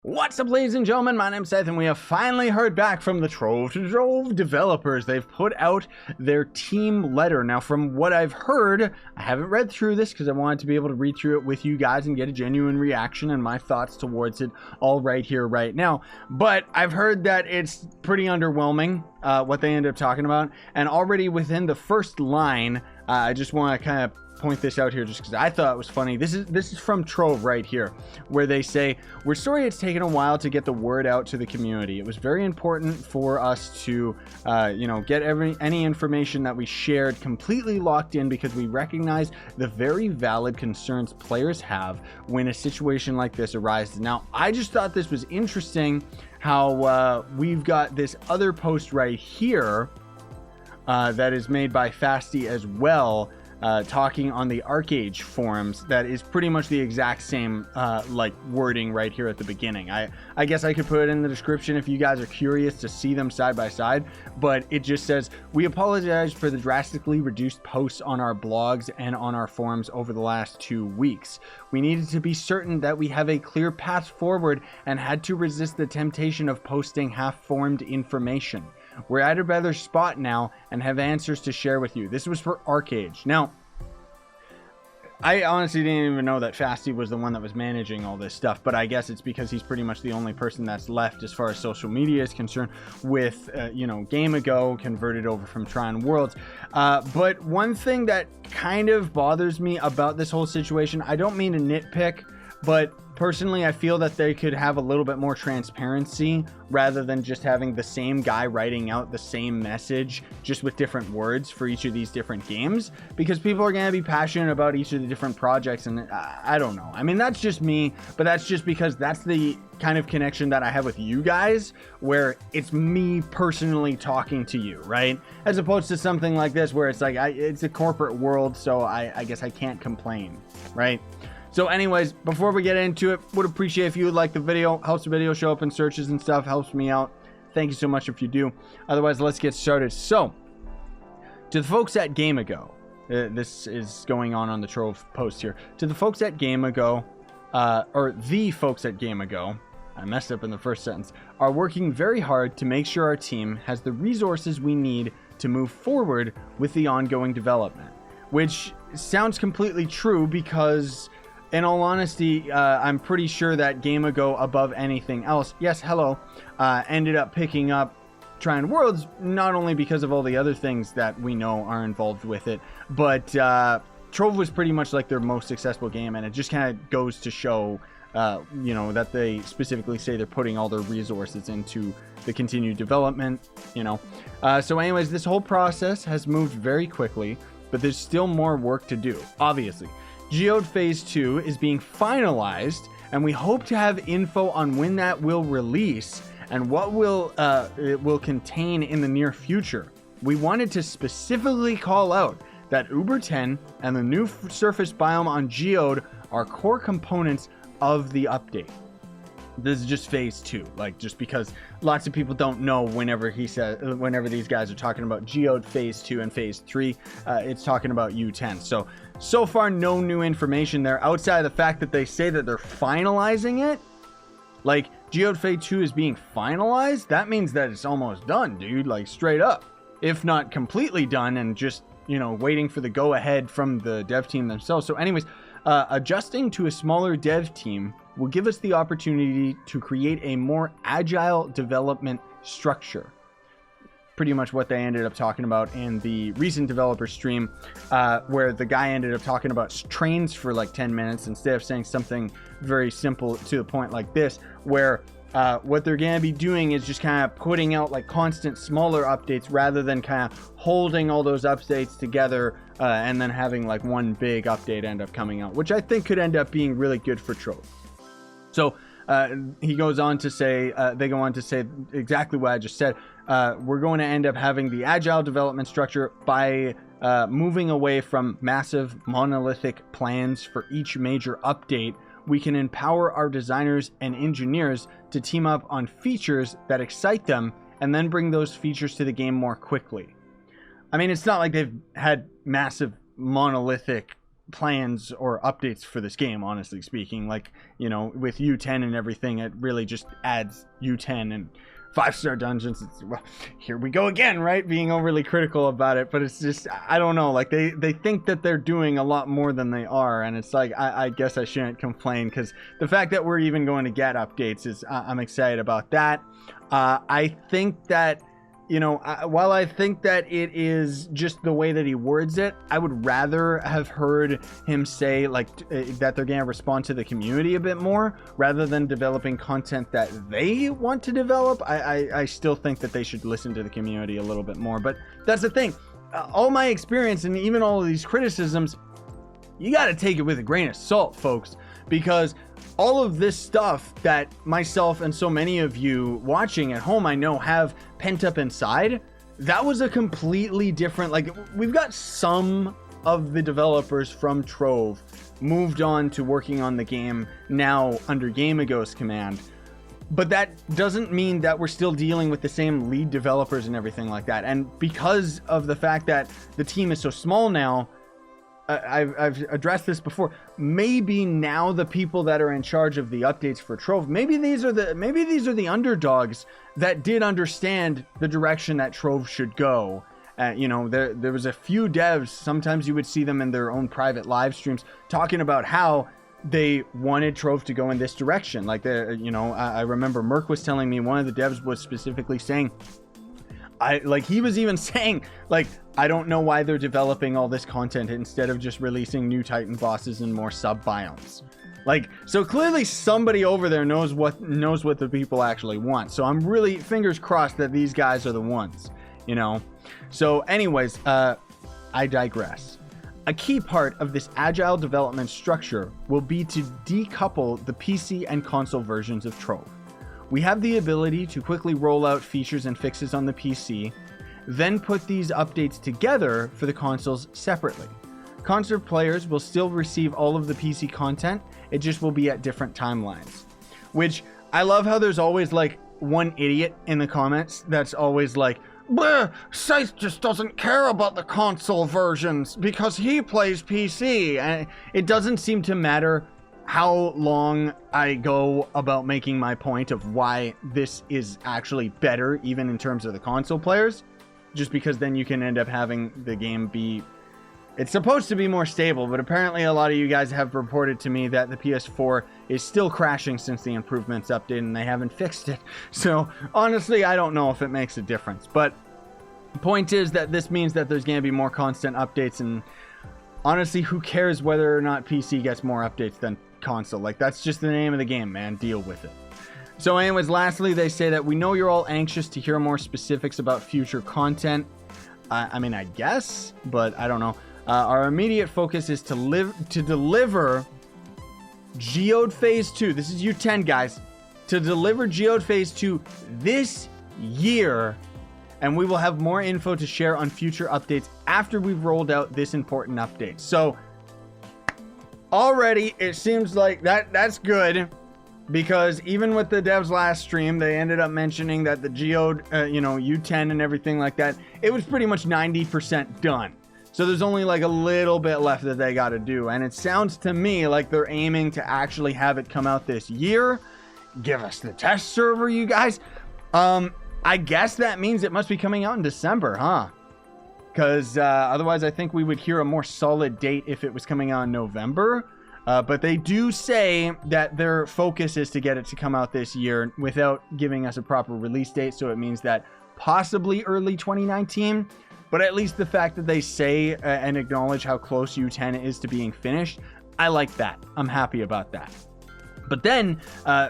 What's up, ladies and gentlemen? My name's Seth, and we have finally heard back from the Trove developers. They've put out their team letter. Now, from what I've heard, I haven't read through this because I wanted to be able to read through it with you guys and get a genuine reaction and my thoughts towards it all right here, right now. But I've heard that it's pretty underwhelming, what they end up talking about. And already within the first line, I just want to kind of point this out here just because I thought it was funny. This is from Trove right here, where they say, "We're sorry it's taken a while to get the word out to the community. It was very important for us to get any information that we shared completely locked in because we recognize the very valid concerns players have when a situation like this arises." Now, I just thought this was interesting how we've got this other post right here that is made by Fasty as well, talking on the ArcAge forums. That is pretty much the exact same like wording right here at the beginning. I guess I could put it in the description if you guys are curious to see them side by side, but it just says, "We apologize for the drastically reduced posts on our blogs and on our forums over the last 2 weeks. We needed to be certain that we have a clear path forward and had to resist the temptation of posting half-formed information. We're at a better spot now and have answers to share with you." This was for ArcAge. Now, I honestly didn't even know that Fasty was the one that was managing all this stuff, but I guess it's because he's pretty much the only person that's left as far as social media is concerned with, Game Ago, converted over from Trine Worlds. But one thing that kind of bothers me about this whole situation, I don't mean to nitpick, but personally, I feel that they could have a little bit more transparency rather than just having the same guy writing out the same message just with different words for each of these different games, because people are going to be passionate about each of the different projects. And I don't know. I mean, that's just me, but that's just because that's the kind of connection that I have with you guys, where it's me personally talking to you, right? As opposed to something like this where it's like, it's a corporate world, so I guess I can't complain, right? So anyways, before we get into it, would appreciate if you would like the video. Helps the video show up in searches and stuff. Helps me out. Thank you so much if you do. Otherwise, let's get started. So, to the folks at Game Ago, this is going on the Trove post here. To the folks at Game Ago, or the folks at Game Ago, I messed up in the first sentence, are working very hard to make sure our team has the resources we need to move forward with the ongoing development. Which sounds completely true because, in all honesty, I'm pretty sure that Game Ago, above anything else, yes, hello, ended up picking up Trine Worlds, not only because of all the other things that we know are involved with it, but Trove was pretty much like their most successful game, and it just kind of goes to show, that they specifically say they're putting all their resources into the continued development, So anyways, this whole process has moved very quickly, but there's still more work to do, obviously. Geode Phase 2 is being finalized, and we hope to have info on when that will release and what it will contain in the near future. We wanted to specifically call out that Uber 10 and the new surface biome on Geode are core components of the update. This is just Phase 2, just because lots of people don't know whenever these guys are talking about Geode Phase 2 and Phase 3, it's talking about U10. So far, no new information there outside of the fact that they say that they're finalizing it. Like, Geode Phase 2 is being finalized. That means that it's almost done, dude, straight up. If not completely done and just, waiting for the go-ahead from the dev team themselves. So anyways, adjusting to a smaller dev team will give us the opportunity to create a more agile development structure. Pretty much what they ended up talking about in the recent developer stream, where the guy ended up talking about trains for 10 minutes instead of saying something very simple to the point like this, where what they're going to be doing is just kind of putting out constant smaller updates rather than kind of holding all those updates together and then having one big update end up coming out, which I think could end up being really good for Trove. So he goes on to say, they go on to say exactly what I just said. We're going to end up having the agile development structure by moving away from massive monolithic plans for each major update. We can empower our designers and engineers to team up on features that excite them and then bring those features to the game more quickly. I mean, it's not like they've had massive monolithic plans or updates for this game, honestly speaking. Like, you know, with U10 and everything, it really just adds U10 and 5-star dungeons. Well, here we go again, right? Being overly critical about it, but it's just, I don't know, like they think that they're doing a lot more than they are, and it's like, I guess I shouldn't complain, because the fact that we're even going to get updates is, I'm excited about that. I think that, you know, while I think that it is just the way that he words it, I would rather have heard him say, like, that they're going to respond to the community a bit more, rather than developing content that they want to develop. I still think that they should listen to the community a little bit more. But that's the thing. All my experience and even all of these criticisms, you got to take it with a grain of salt, folks, because all of this stuff that myself and so many of you watching at home, I know, have pent up inside, that was a completely different, like, we've got some of the developers from Trove moved on to working on the game now under Gamago's command, but that doesn't mean that we're still dealing with the same lead developers and everything like that. And because of the fact that the team is so small now, I've addressed this before. Maybe now the people that are in charge of the updates for Trove, maybe these are the underdogs that did understand the direction that Trove should go. You know, there was a few devs. Sometimes you would see them in their own private live streams talking about how they wanted Trove to go in this direction. Like, you know, I remember Merc was telling me, one of the devs was specifically saying, he was even saying, like, I don't know why they're developing all this content instead of just releasing new Titan bosses and more sub biomes. Like, so clearly somebody over there knows what the people actually want. So I'm really fingers crossed that these guys are the ones, you know. So anyways, I digress. A key part of this agile development structure will be to decouple the PC and console versions of Trove. We have the ability to quickly roll out features and fixes on the PC, then put these updates together for the consoles separately. Console players will still receive all of the PC content, it just will be at different timelines. Which, I love how there's always like one idiot in the comments that's always like, "Bleh, Scythe just doesn't care about the console versions because he plays PC." And it doesn't seem to matter how long I go about making my point of why this is actually better, even in terms of the console players, just because then you can end up having the game be, it's supposed to be more stable, but apparently a lot of you guys have reported to me that the PS4 is still crashing since the improvements update and they haven't fixed it. So honestly, I don't know if it makes a difference, but the point is that this means that there's going to be more constant updates, and honestly, who cares whether or not PC gets more updates than console? Like, that's just the name of the game, man. Deal with it. So anyways, lastly, they say that we know you're all anxious to hear more specifics about future content. I mean, I guess, but I don't know. Our immediate focus is to deliver Geode Phase 2. This is U10, guys. To deliver Geode Phase 2 this year, and we will have more info to share on future updates after we've rolled out this important update. So already it seems like that's good, because even with the devs last stream, they ended up mentioning that the Geode, you know, U10 and everything like that, it was pretty much 90% done. So there's only like a little bit left that they got to do. And it sounds to me like they're aiming to actually have it come out this year. Give us the test server, you guys. I guess that means it must be coming out in December, huh? Because otherwise I think we would hear a more solid date if it was coming out in November. But they do say that their focus is to get it to come out this year without giving us a proper release date. So it means that possibly early 2019. But at least the fact that they say and acknowledge how close U10 is to being finished, I like that. I'm happy about that. But then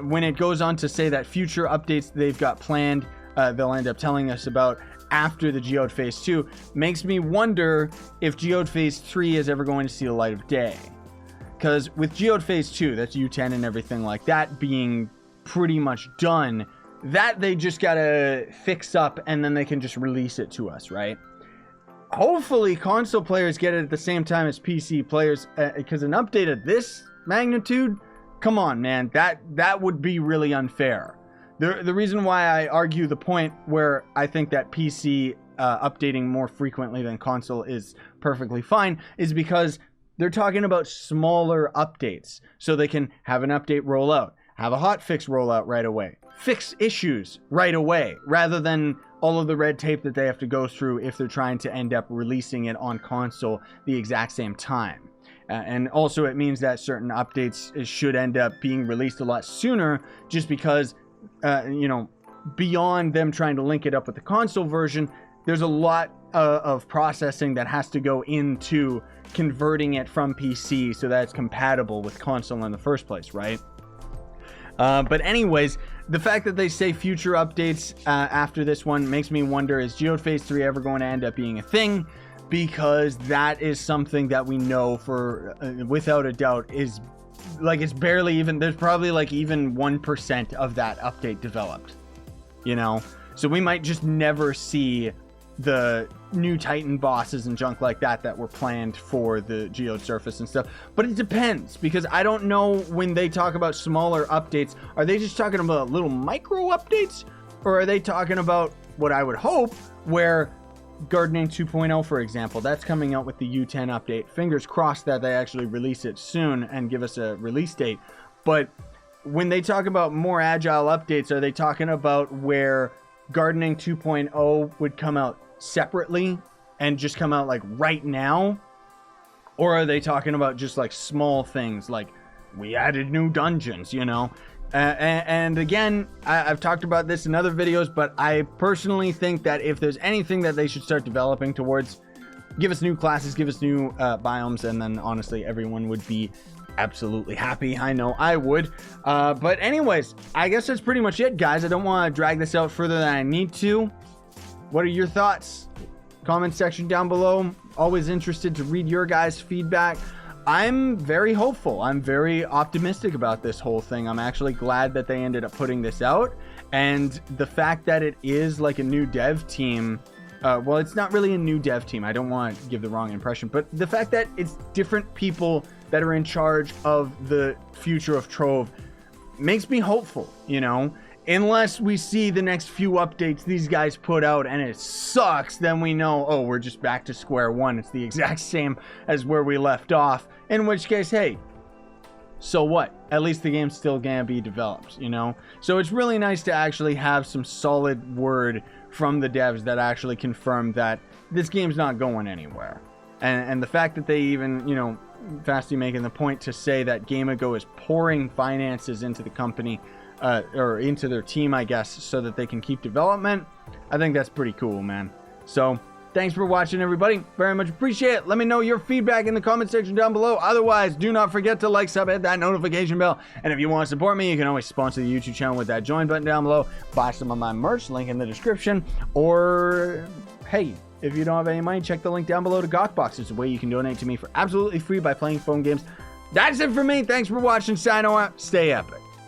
when it goes on to say that future updates they've got planned, they'll end up telling us about after the Geode Phase 2, makes me wonder if Geode Phase 3 is ever going to see the light of day. Because with Geode Phase 2, that's U10 and everything like that being pretty much done, that they just gotta fix up and then they can just release it to us, right? Hopefully console players get it at the same time as PC players, because an update of this magnitude, come on, man, that would be really unfair. The reason why I argue the point where I think that PC updating more frequently than console is perfectly fine is because they're talking about smaller updates, so they can have an update roll out, have a hotfix roll out right away, fix issues right away, rather than all of the red tape that they have to go through if they're trying to end up releasing it on console the exact same time. And also it means that certain updates should end up being released a lot sooner, just because, beyond them trying to link it up with the console version, there's a lot of processing that has to go into converting it from PC so that it's compatible with console in the first place, right? But anyways, the fact that they say future updates after this one makes me wonder, is Geode Phase 3 ever going to end up being a thing? Because that is something that we know for, without a doubt, is like, it's barely even, there's probably like even 1% of that update developed, So we might just never see the new Titan bosses and junk like that were planned for the Geode surface and stuff. But it depends, because I don't know, when they talk about smaller updates, are they just talking about little micro updates, or are they talking about what I would hope, where Gardening 2.0, for example, that's coming out with the U10 update. Fingers crossed that they actually release it soon and give us a release date. But when they talk about more agile updates, are they talking about where Gardening 2.0 would come out separately and just come out like right now? Or are they talking about just like small things, like we added new dungeons, and again, I've talked about this in other videos, but I personally think that if there's anything that they should start developing towards, give us new classes, give us new biomes, and then honestly everyone would be absolutely happy. I know I would. But anyways, I guess that's pretty much it, guys. I don't want to drag this out further than I need to. What are your thoughts? Comment section down below. Always interested to read your guys' feedback. I'm very hopeful. I'm very optimistic about this whole thing. I'm actually glad that they ended up putting this out. And the fact that it is like a new dev team, well, it's not really a new dev team. I don't want to give the wrong impression. But the fact that it's different people that are in charge of the future of Trove makes me hopeful, Unless we see the next few updates these guys put out and it sucks, then we know, oh, we're just back to square one. It's the exact same as where we left off. In which case, hey, so what? At least the game's still gonna be developed, So it's really nice to actually have some solid word from the devs that actually confirm that this game's not going anywhere. And the fact that they even, Fasty making the point to say that GameAgo is pouring finances into the company, or into their team, I guess, so that they can keep development. I think that's pretty cool, man. So thanks for watching, everybody. Very much appreciate it. Let me know your feedback in the comment section down below. Otherwise, do not forget to like, sub, hit that notification bell. And if you want to support me, you can always sponsor the YouTube channel with that join button down below. Buy some of my merch, link in the description. Or, hey, if you don't have any money, check the link down below to Gawkbox. It's a way you can donate to me for absolutely free by playing phone games. That's it for me. Thanks for watching. Sign out. Stay epic.